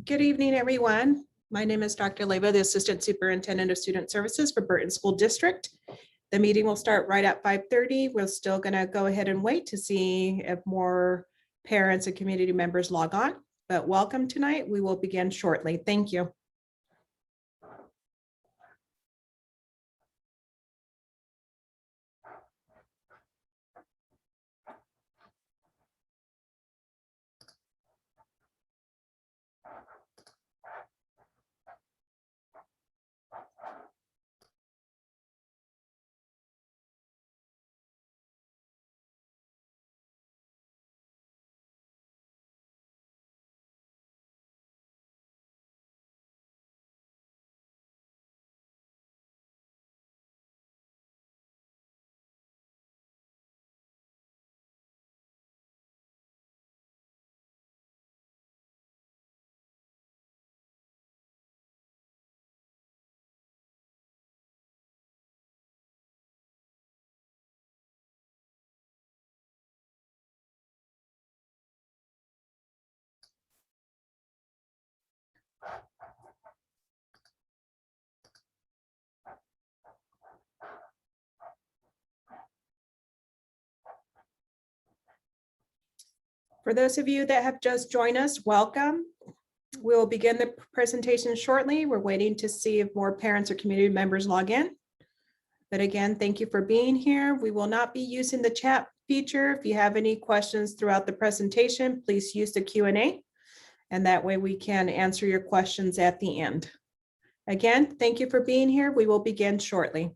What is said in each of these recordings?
Good evening, everyone. My name is Dr. Leva, the Assistant Superintendent of Student Services for Burton School District. The meeting will start right at 5:30. We're still going to go ahead and wait to see if more parents and community members log on. But welcome tonight. We will begin shortly. Thank you. For those of you that have just joined us, welcome. We will begin the presentation shortly. We're waiting to see if more parents or community members log in. But again, thank you for being here. We will not be using the chat feature. If you have any questions throughout the presentation, please use the Q&A, and that way we can answer your questions at the end. Again, thank you for being here. We will begin shortly.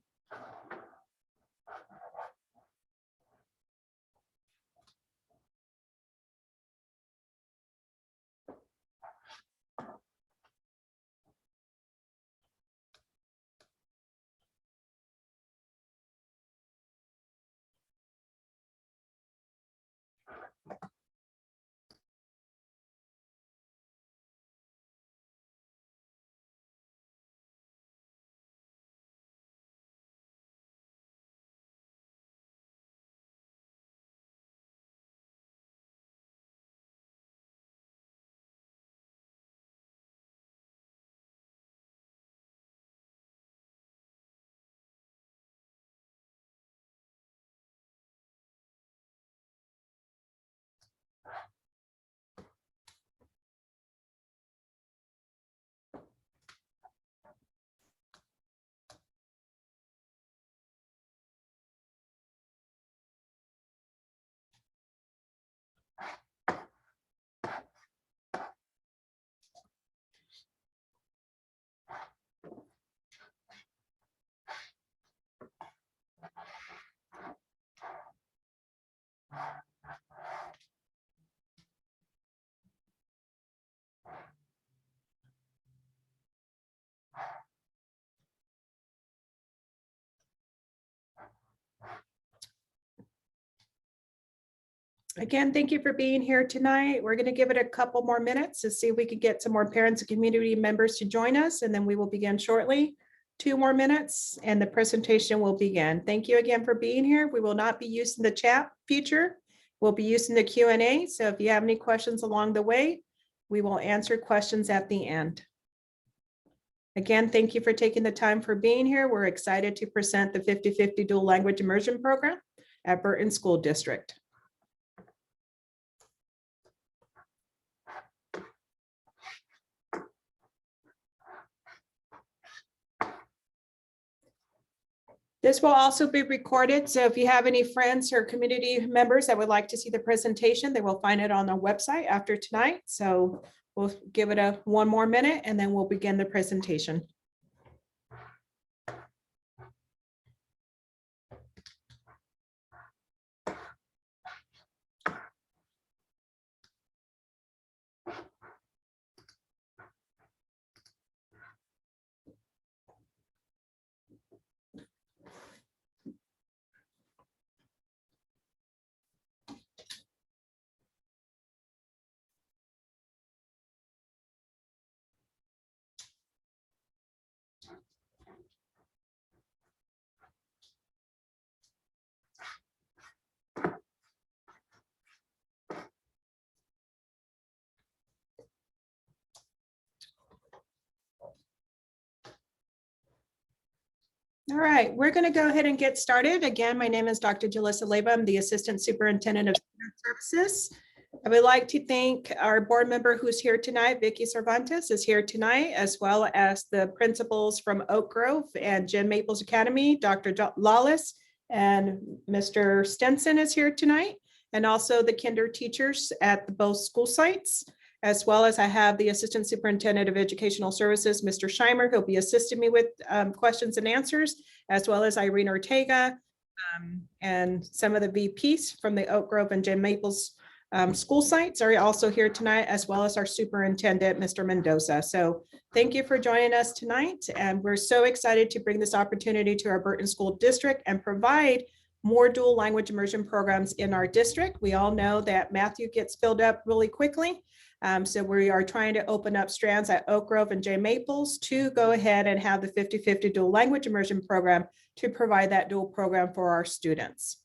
Again, thank you for being here tonight. We're going to give it a couple more minutes to see if we could get some more parents and community members to join us, and then we will begin shortly. 2 more minutes and the presentation will begin. Thank you again for being here. We will not be using the chat feature. We'll be using the Q&A. So if you have any questions along the way, we will answer questions at the end. Again, thank you for taking the time for being here. We're excited to present the 50/50 dual language immersion program at Burton School District. This will also be recorded, so if you have any friends or community members that would like to see the presentation, they will find it on our website after tonight. So we'll give it 1 more minute and then we'll begin the presentation. All right, we're going to go ahead and get started. Again, my name is Dr. Jalissa Leyba. I'm the Assistant Superintendent of Student Services. I would like to thank our board member who's here tonight, Vicki Cervantes is here tonight, as well as the principals from Oak Grove and Jen Maples Academy, Dr. Lawless and Mr. Stenson is here tonight, and also the kinder teachers at both school sites, as well as I have the Assistant Superintendent of Educational Services, Mr. Scheimer, who'll be assisting me with questions and answers, as well as Irene Ortega and some of the VPs from the Oak Grove and Jen Maples school sites are also here tonight, as well as our superintendent, Mr. Mendoza. So thank you for joining us tonight. And we're so excited to bring this opportunity to our Burton School District and provide more dual language immersion programs in our district. We all know that Matthew gets filled up really quickly. So we are trying to open up strands at Oak Grove and J Maples to go ahead and have the 50-50 dual language immersion program to provide that dual program for our students.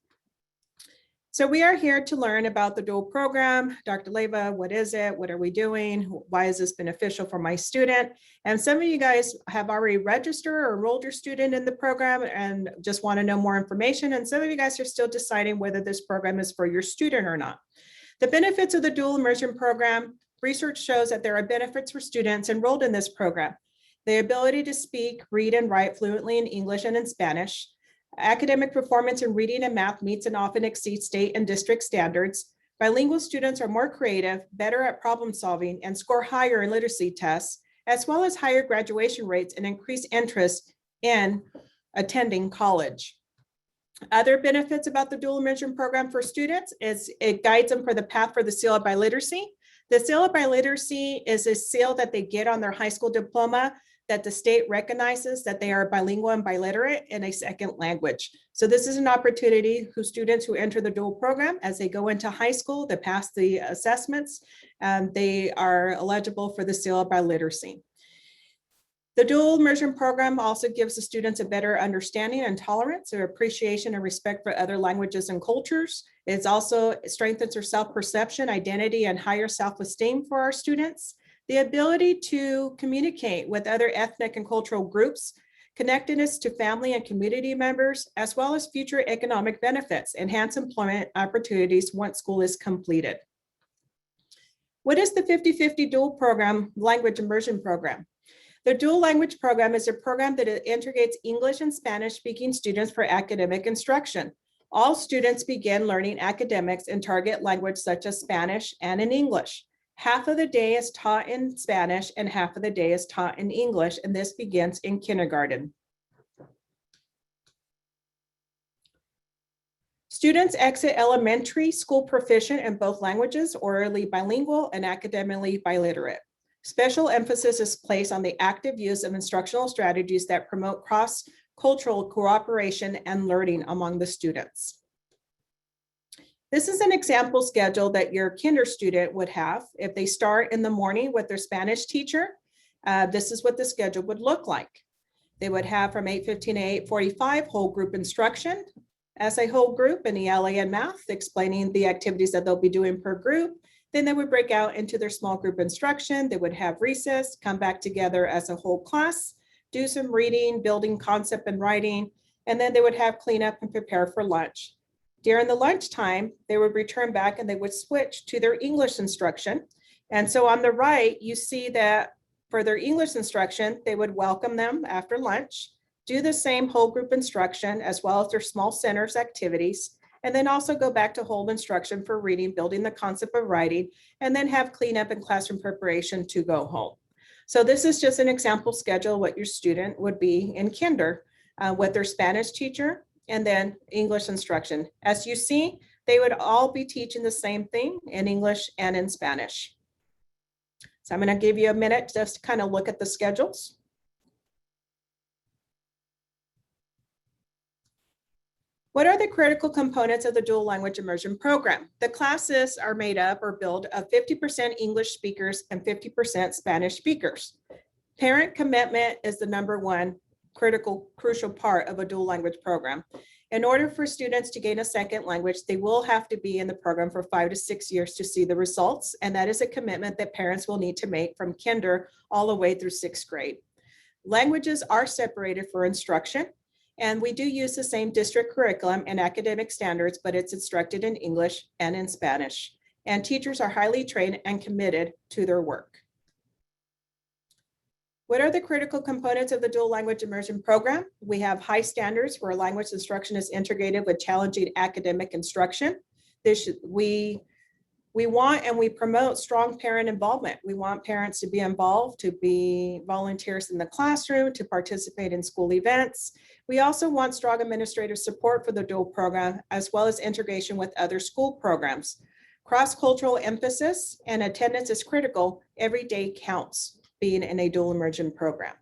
So we are here to learn about the dual program. Dr. Leyba, what is it? What are we doing? Why is this beneficial for my student? And some of you guys have already registered or enrolled your student in the program and just want to know more information. And some of you guys are still deciding whether this program is for your student or not. The benefits of the dual immersion program. Research shows that there are benefits for students enrolled in this program. The ability to speak, read, and write fluently in English and in Spanish. Academic performance in reading and math meets and often exceeds state and district standards. Bilingual students are more creative, better at problem solving, and score higher in literacy tests, as well as higher graduation rates and increased interest in attending college. Other benefits about the dual immersion program for students is it guides them for the path for the seal of biliteracy. The seal of biliteracy is a seal that they get on their high school diploma that the state recognizes that they are bilingual and biliterate in a second language. So this is an opportunity for students who enter the dual program as they go into high school, they pass the assessments, they are eligible for the seal of biliteracy. The dual immersion program also gives the students a better understanding and tolerance or appreciation and respect for other languages and cultures. It also strengthens their self-perception, identity, and higher self-esteem for our students. The ability to communicate with other ethnic and cultural groups, connectedness to family and community members, as well as future economic benefits, enhance employment opportunities once school is completed. What is the 50-50 dual program language immersion program? The dual language program is a program that integrates English and Spanish speaking students for academic instruction. All students begin learning academics in target language such as Spanish and in English. Half of the day is taught in Spanish and half of the day is taught in English, and this begins in kindergarten. Students exit elementary school proficient in both languages, orally bilingual and academically biliterate. Special emphasis is placed on the active use of instructional strategies that promote cross-cultural cooperation and learning among the students. This is an example schedule that your kinder student would have. If they start in the morning with their Spanish teacher, this is what the schedule would look like. They would have from 8:15 to 8:45 whole group instruction as a whole group in ELA and math, explaining the activities that they'll be doing per group. Then they would break out into their small group instruction. They would have recess, come back together as a whole class, do some reading, building concept and writing, and then they would have cleanup and prepare for lunch. During the lunchtime, they would return back and they would switch to their English instruction. And so on the right, you see that for their English instruction, they would welcome them after lunch, do the same whole group instruction as well as their small centers activities, and then also go back to whole instruction for reading, building the concept of writing, and then have cleanup and classroom preparation to go home. So this is just an example schedule what your student would be in kinder with their Spanish teacher, and then English instruction. As you see, they would all be teaching the same thing in English and in Spanish. So I'm going to give you a minute just to kind of look at the schedules. What are the critical components of the dual language immersion program? The classes are made up or built of 50% English speakers and 50% Spanish speakers. Parent commitment is the #1 crucial part of a dual language program. In order for students to gain a second language, they will have to be in the program for 5 to 6 years to see the results. And that is a commitment that parents will need to make from kinder all the way through 6th grade. Languages are separated for instruction. And we do use the same district curriculum and academic standards, but it's instructed in English and in Spanish. And teachers are highly trained and committed to their work. What are the critical components of the dual language immersion program? We have high standards where language instruction is integrated with challenging academic instruction. We want and we promote strong parent involvement. We want parents to be involved, to be volunteers in the classroom, to participate in school events. We also want strong administrative support for the dual program, as well as integration with other school programs. Cross-cultural emphasis and attendance is critical. Every day counts being in a dual immersion program.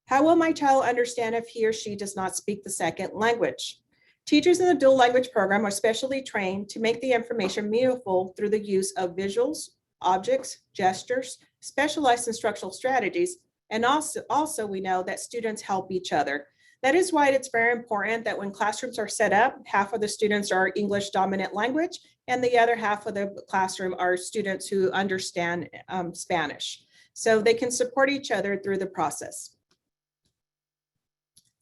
How will my child understand if he or she does not speak the second language? Teachers in the dual language program are specially trained to make the information meaningful through the use of visuals, objects, gestures, specialized instructional strategies, and also we know that students help each other. That is why it's very important that when classrooms are set up, half of the students are English dominant language, and the other half of the classroom are students who understand Spanish. So they can support each other through the process.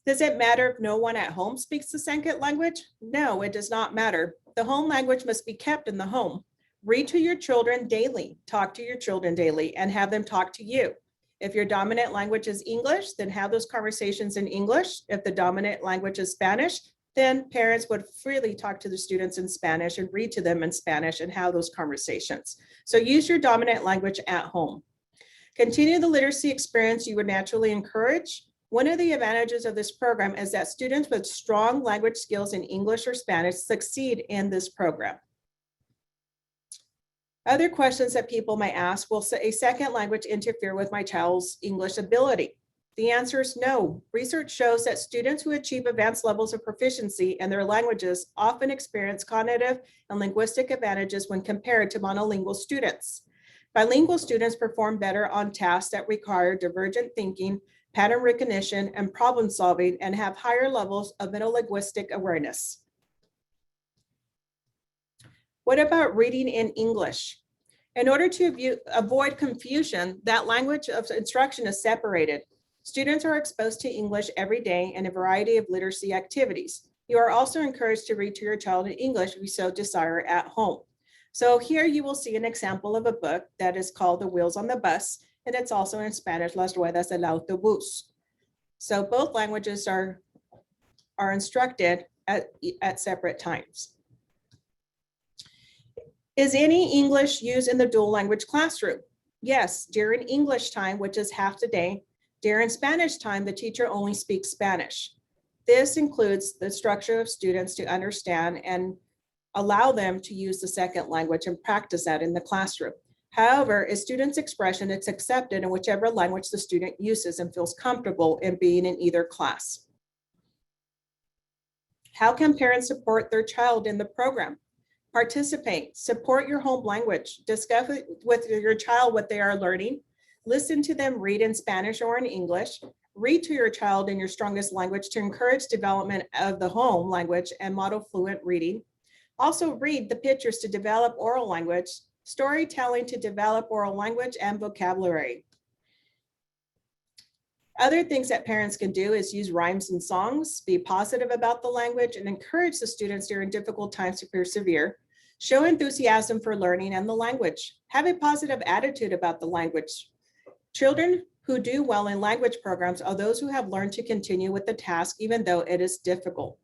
Does it matter if no one at home speaks the second language? No, it does not matter. The home language must be kept in the home. Read to your children daily, talk to your children daily, and have them talk to you. If your dominant language is English, then have those conversations in English. If the dominant language is Spanish, then parents would freely talk to the students in Spanish and read to them in Spanish and have those conversations. So use your dominant language at home. Continue the literacy experience you would naturally encourage. One of the advantages of this program is that students with strong language skills in English or Spanish succeed in this program. Other questions that people might ask, will a second language interfere with my child's English ability? The answer is no. Research shows that students who achieve advanced levels of proficiency in their languages often experience cognitive and linguistic advantages when compared to monolingual students. Bilingual students perform better on tasks that require divergent thinking, pattern recognition, and problem solving, and have higher levels of metalinguistic awareness. What about reading in English? In order to avoid confusion, that language of instruction is separated. Students are exposed to English every day in a variety of literacy activities. You are also encouraged to read to your child in English if you so desire at home. So here you will see an example of a book that is called The Wheels on the Bus, and it's also in Spanish, Las Ruedas del Autobús. So both languages are instructed at separate times. Is any English used in the dual language classroom? Yes, during English time, which is half the day. During Spanish time, the teacher only speaks Spanish. This includes the structure of students to understand and allow them to use the second language and practice that in the classroom. However, a student's expression is accepted in whichever language the student uses and feels comfortable in being in either class. How can parents support their child in the program? Participate, support your home language, discuss with your child what they are learning, listen to them read in Spanish or in English, read to your child in your strongest language to encourage development of the home language and model fluent reading. Also read the pictures to develop oral language, storytelling to develop oral language and vocabulary. Other things that parents can do is use rhymes and songs, be positive about the language, and encourage the students during difficult times to persevere. Show enthusiasm for learning and the language. Have a positive attitude about the language. Children who do well in language programs are those who have learned to continue with the task even though it is difficult.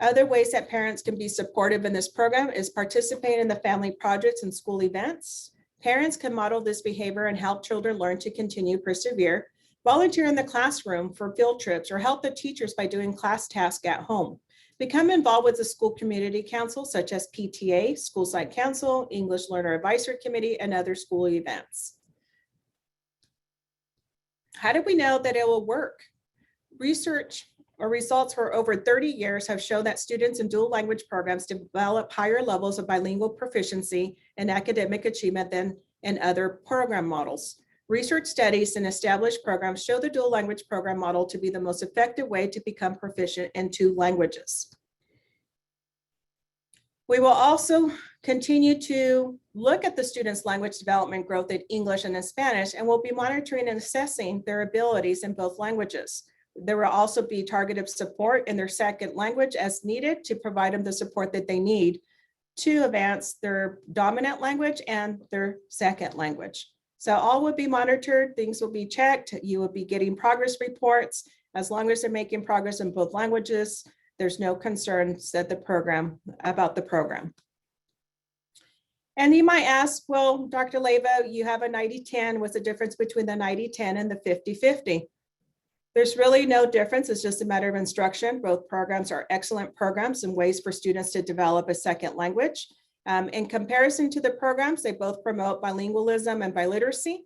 Other ways that parents can be supportive in this program is participate in the family projects and school events. Parents can model this behavior and help children learn to continue persevere. Volunteer in the classroom for field trips or help the teachers by doing class tasks at home. Become involved with the school community council such as PTA, School Site Council, English Learner Advisory Committee, and other school events. How do we know that it will work? Research or results for over 30 years have shown that students in dual language programs develop higher levels of bilingual proficiency and academic achievement than in other program models. Research studies and established programs show the dual language program model to be the most effective way to become proficient in two languages. We will also continue to look at the students' language development growth in English and in Spanish, and we'll be monitoring and assessing their abilities in both languages. There will also be targeted support in their second language as needed to provide them the support that they need to advance their dominant language and their second language. So all will be monitored, things will be checked, you will be getting progress reports. As long as they're making progress in both languages, there's no concerns about the program. And you might ask, well, Dr. Leva, you have a 90-10, what's the difference between the 90-10 and the 50-50? There's really no difference, it's just a matter of instruction. Both programs are excellent programs and ways for students to develop a second language. In comparison to the programs, they both promote bilingualism and biliteracy,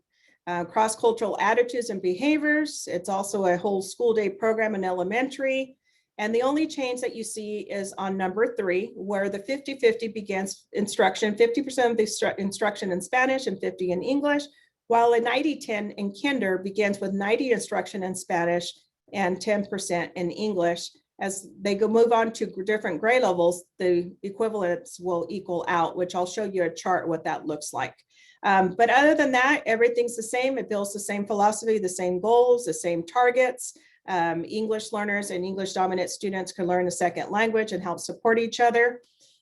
cross-cultural attitudes and behaviors. It's also a whole school day program in elementary. And the only change that you see is on number 3, where the 50-50 begins instruction, 50% of the instruction in Spanish and 50 in English, while a 90-10 in kinder begins with 90 instruction in Spanish and 10% in English. As they move on to different grade levels, the equivalents will equal out, which I'll show you a chart what that looks like. But other than that, everything's the same. It builds the same philosophy, the same goals, the same targets. English learners and English dominant students can learn a second language and help support each other.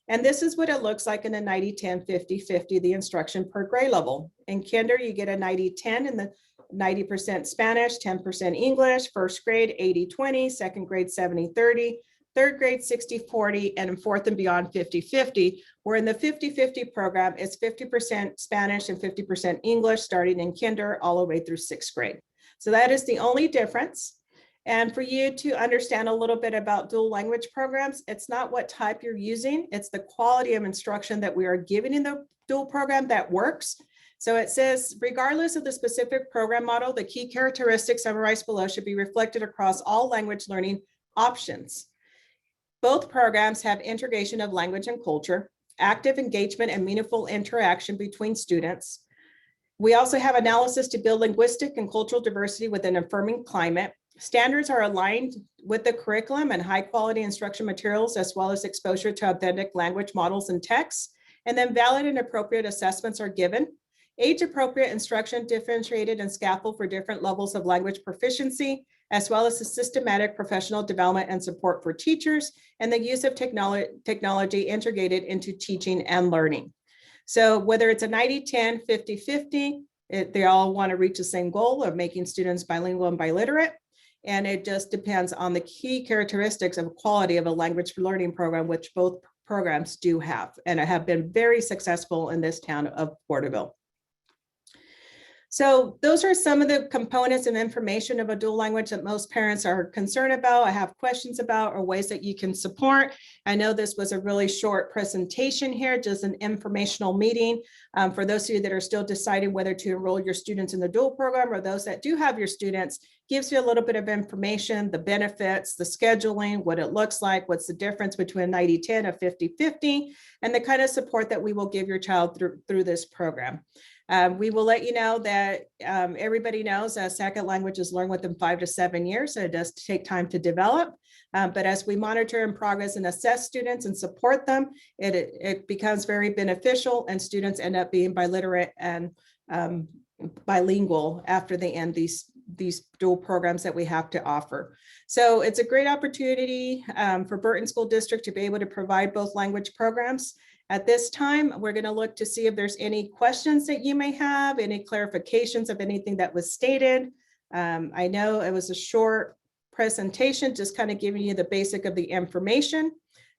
And this is what it looks like in a 90-10, 50-50, the instruction per grade level. In kinder, you get a 90-10 in the 90% Spanish, 10% English, first grade 80-20, second grade 70-30, third grade 60-40, and in fourth and beyond 50-50, where in the 50-50 program, it's 50% Spanish and 50% English, starting in kinder all the way through sixth grade. So that is the only difference. And for you to understand a little bit about dual language programs, it's not what type you're using, it's the quality of instruction that we are giving in the dual program that works. So it says, regardless of the specific program model, the key characteristics summarized below should be reflected across all language learning options. Both programs have integration of language and culture, active engagement and meaningful interaction between students. We also have analysis to build linguistic and cultural diversity within an affirming climate. Standards are aligned with the curriculum and high quality instruction materials, as well as exposure to authentic language models and texts. And then valid and appropriate assessments are given. Age appropriate instruction differentiated and scaffold for different levels of language proficiency, as well as the systematic professional development and support for teachers, and the use of technology integrated into teaching and learning. So whether it's a 90-10, 50-50, they all want to reach the same goal of making students bilingual and biliterate. And it just depends on the key characteristics of quality of a language learning program, which both programs do have, and have been very successful in this town of Porterville. So those are some of the components and information of a dual language that most parents are concerned about, I have questions about, or ways that you can support. I know this was a really short presentation here, just an informational meeting. For those of you that are still deciding whether to enroll your students in the dual program, or those that do have your students, gives you a little bit of information, the benefits, the scheduling, what it looks like, what's the difference between 90-10, a 50-50, and the kind of support that we will give your child through this program. We will let you know that everybody knows a second language is learned within 5 to 7 years, so it does take time to develop. But as we monitor and progress and assess students and support them, it becomes very beneficial, and students end up being biliterate and bilingual after they end these dual programs that we have to offer. So it's a great opportunity for Burton School District to be able to provide both language programs. At this time, we're going to look to see if there's any questions that you may have, any clarifications of anything that was stated. I know it was a short presentation, just kind of giving you the basic of the information.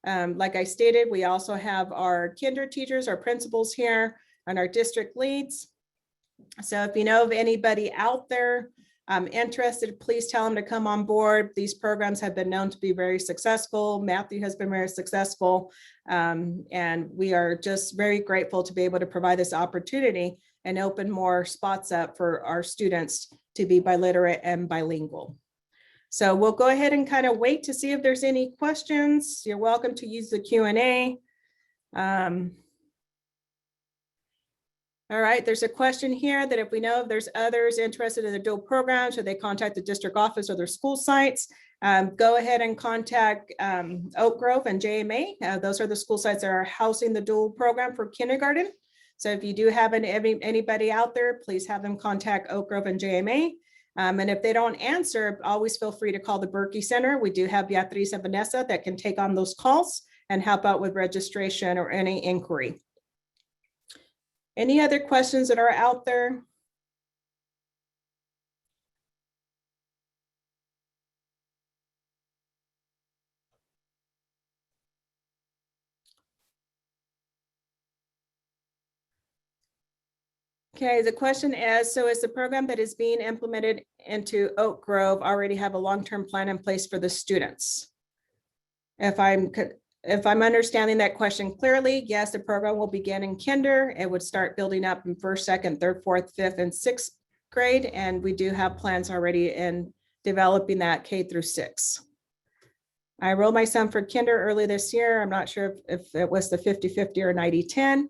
Like I stated, we also have our kinder teachers, our principals here, and our district leads. So if you know of anybody out there interested, please tell them to come on board. These programs have been known to be very successful. Matthew has been very successful. And we are just very grateful to be able to provide this opportunity and open more spots up for our students to be biliterate and bilingual. So we'll go ahead and kind of wait to see if there's any questions. You're welcome to use the Q&A. All right, there's a question here that if we know if there's others interested in the dual program, should they contact the district office or their school sites? Go ahead and contact Oak Grove and JMA. Those are the school sites that are housing the dual program for kindergarten. So if you do have anybody out there, please have them contact Oak Grove and JMA. And if they don't answer, always feel free to call the Berkey Center. We do have Beatriz and Vanessa that can take on those calls and help out with registration or any inquiry. Any other questions that are out there? Okay, the question is, so is the program that is being implemented into Oak Grove already have a long-term plan in place for the students? If I'm understanding that question clearly, yes, the program will begin in kinder. It would start building up in first, second, third, fourth, fifth, and sixth grade. And we do have plans already in developing that K through 6. I enrolled my son for kinder early this year. I'm not sure if it was the 50-50 or 90-10.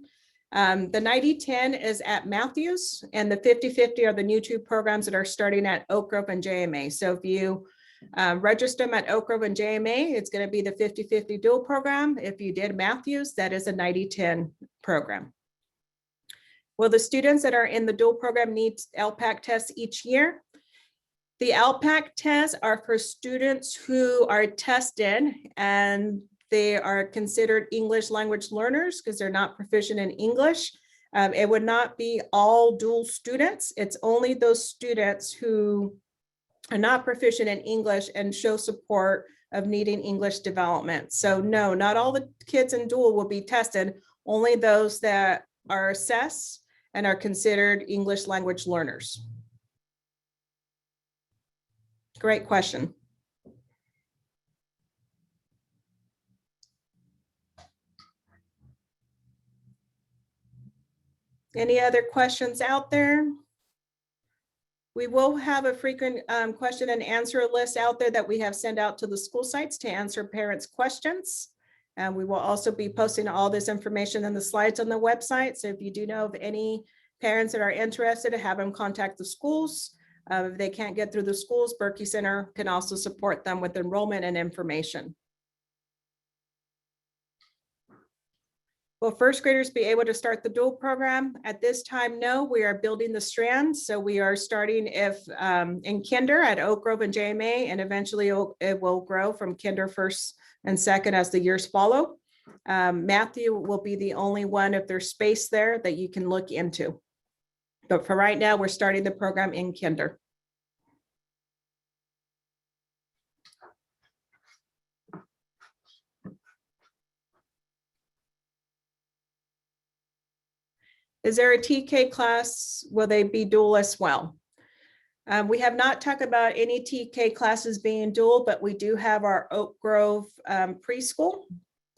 The 90-10 is at Matthews, and the 50-50 are the new 2 programs that are starting at Oak Grove and JMA. So if you register them at Oak Grove and JMA, it's going to be the 50-50 dual program. If you did Matthews, that is a 90-10 program. Will the students that are in the dual program need LPAC tests each year? The LPAC tests are for students who are tested and they are considered English language learners because they're not proficient in English. It would not be all dual students. It's only those students who are not proficient in English and show support of needing English development. So no, not all the kids in dual will be tested, only those that are assessed and are considered English language learners. Great question. Any other questions out there? We will have a frequent question and answer list out there that we have sent out to the school sites to answer parents' questions. And we will also be posting all this information in the slides on the website. So if you do know of any parents that are interested, have them contact the schools. If they can't get through the schools, Berkey Center can also support them with enrollment and information. Will first graders be able to start the dual program? At this time, no, we are building the strands. So we are starting in kinder at Oak Grove and JMA, and eventually it will grow from kinder first and second as the years follow. Matthew will be the only one, if there's space there, that you can look into. But for right now, we're starting the program in kinder. Is there a TK class? Will they be dual as well? We have not talked about any TK classes being dual, but we do have our Oak Grove preschool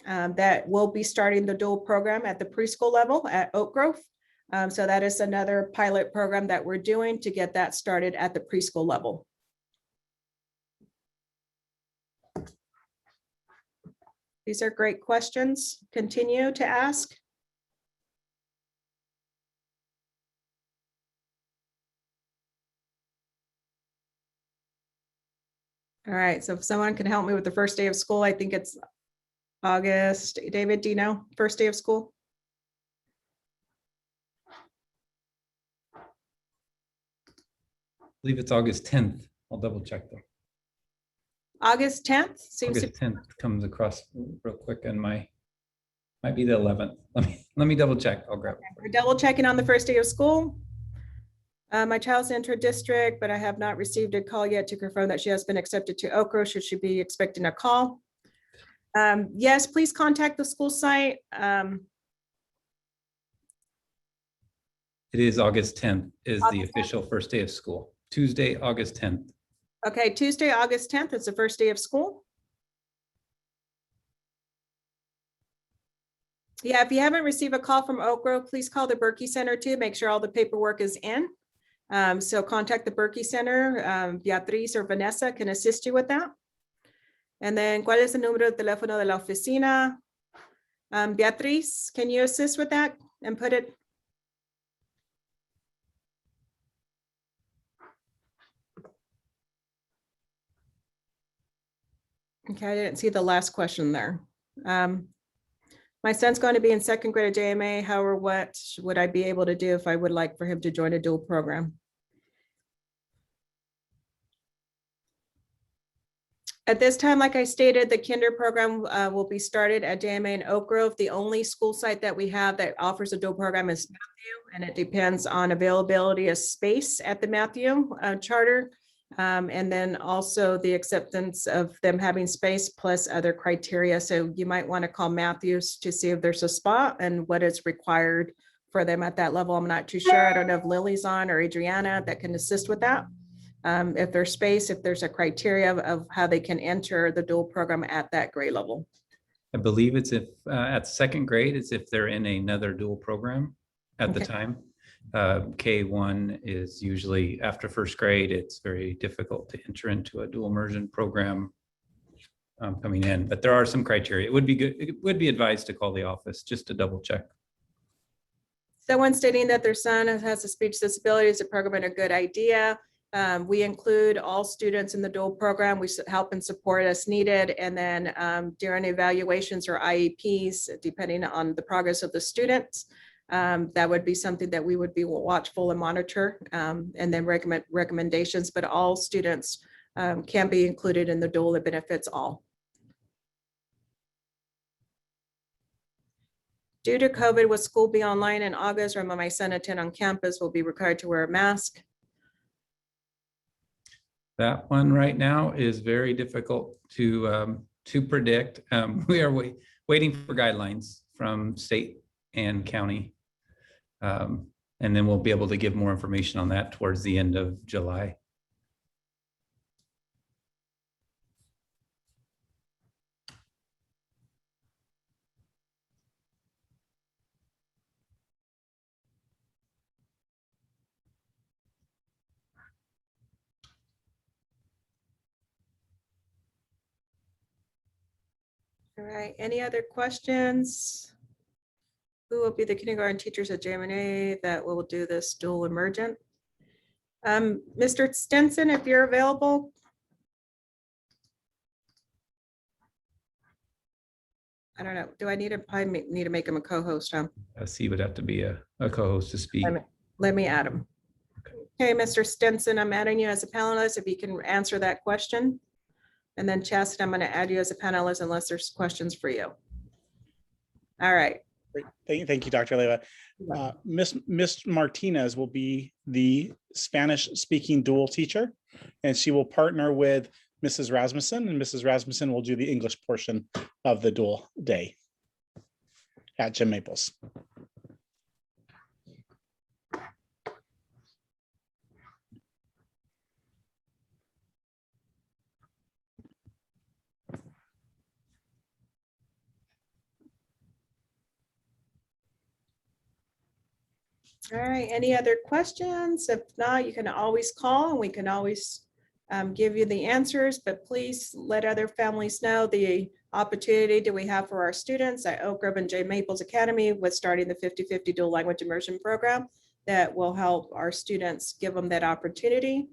that will be starting the dual program at the preschool level at Oak Grove. So that is another pilot program that we're doing to get that started at the preschool level. These are great questions. Continue to ask. All right, so if someone can help me with the first day of school, I think it's August. David, do you know first day of school? I believe it's August 10th. I'll double check though. August 10th? Seems August 10th comes across real quick and might be the 11th. Let me double check. I'll grab it. We're double checking on the first day of school. My child's entered district, but I have not received a call yet to confirm that she has been accepted to Oak Grove. Should she be expecting a call? Yes, please contact the school site. It is August 10th is the official first day of school. Tuesday, August 10th. Okay, Tuesday, August 10th is the first day of school. Yeah, if you haven't received a call from Oak Grove, please call the Berkey Center too. Make sure all the paperwork is in. So contact the Berkey Center. Beatriz or Vanessa can assist you with that. And then, ¿cuál es el número de teléfono de la oficina? Beatriz, can you assist with that and put it? Okay, I didn't see the last question there. My son's going to be in second grade at JMA. However, what would I be able to do if I would like for him to join a dual program? At this time, like I stated, the kinder program will be started at JMA in Oak Grove. The only school site that we have that offers a dual program is Matthew, and it depends on availability of space at the Matthew charter. And then also the acceptance of them having space plus other criteria. So you might want to call Matthews to see if there's a spot and what is required for them at that level. I'm not too sure. I don't know if Lily's on or Adriana that can assist with that. If there's space, if there's a criteria of how they can enter the dual program at that grade level. I believe it's if at second grade, it's if they're in another dual program at the time. K1 is usually after first grade. It's very difficult to enter into a dual immersion program coming in, but there are some criteria. It would be good. It would be advised to call the office just to double check. Someone stating that their son has a speech disability, is a program a good idea? We include all students in the dual program. We help and support as needed. And then during evaluations or IEPs, depending on the progress of the students, that would be something that we would be watchful and monitor, and then recommend recommendations, but all students can be included in the dual that benefits all. Due to COVID, will school be online in August, or will my son attend on campus, will be required to wear a mask? That one right now is very difficult to predict. We are waiting for guidelines from state and county. And then we'll be able to give more information on that towards the end of July. All right, any other questions? Who will be the kindergarten teachers at JMA that will do this dual emergent? Mr. Stinson, if you're available. I don't know, do I need to, probably need to make him a co-host, huh? C would have to be a co-host to speak. Let me add him. Okay, Mr. Stinson, I'm adding you as a panelist if you can answer that question. And then Chastity, I'm going to add you as a panelist unless there's questions for you. All right. Great. Thank you, Dr. Leyva. Miss Martinez will be the Spanish speaking dual teacher, and she will partner with Mrs. Rasmussen, and Mrs. Rasmussen will do the English portion of the dual day at Jim Maples. All right, any other questions? If not, you can always call and we can always give you the answers, but please let other families know the opportunity that we have for our students at Oak Grove and J. Maples Academy with starting the 50/50 dual language immersion program that will help our students, give them that opportunity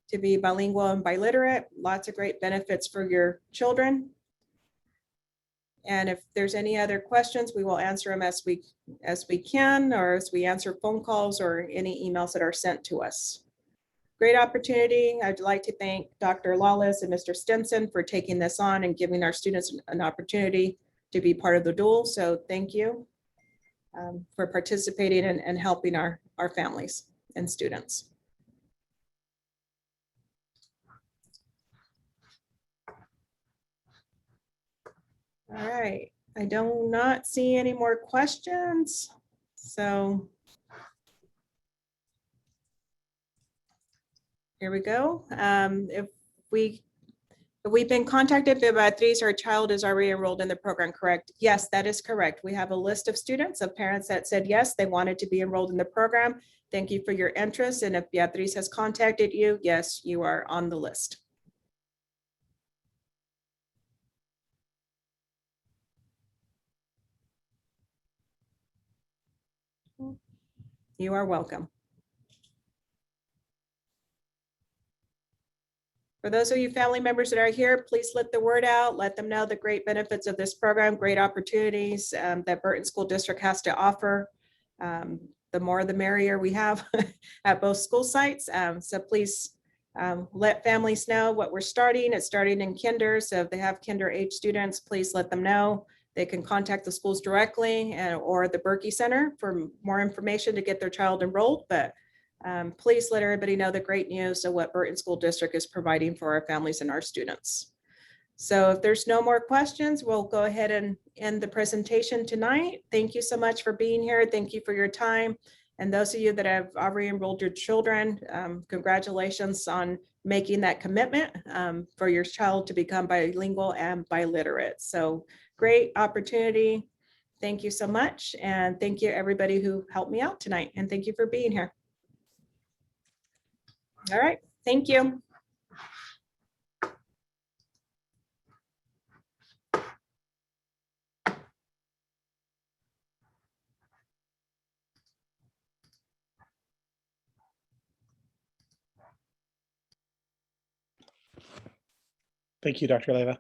to be bilingual and biliterate. Lots of great benefits for your children. And if there's any other questions, we will answer them as we can, or as we answer phone calls or any emails that are sent to us. Great opportunity. I'd like to thank Dr. Lawless and Mr. Stinson for taking this on and giving our students an opportunity to be part of the dual. So thank you for participating and helping our families and students. All right, I do not see any more questions. So here we go. If we've been contacted by Beatriz, our child is already enrolled in the program, correct? Yes, that is correct. We have a list of students, of parents that said yes, they wanted to be enrolled in the program. Thank you for your interest. And if Beatriz has contacted you, yes, you are on the list. You are welcome. For those of you family members that are here, please let the word out. Let them know the great benefits of this program, great opportunities that Burton School District has to offer. The more the merrier we have at both school sites. So please let families know what we're starting. It's starting in kinder. So if they have kinder age students, please let them know. They can contact the schools directly or the Berkey Center for more information to get their child enrolled. But please let everybody know the great news of what Burton School District is providing for our families and our students. So if there's no more questions, we'll go ahead and end the presentation tonight. Thank you so much for being here. Thank you for your time. And those of you that have already enrolled your children, congratulations on making that commitment for your child to become bilingual and biliterate. So great opportunity. Thank you so much. And thank you everybody who helped me out tonight. And thank you for being here. All right, thank you. Thank you, Dr. Leva.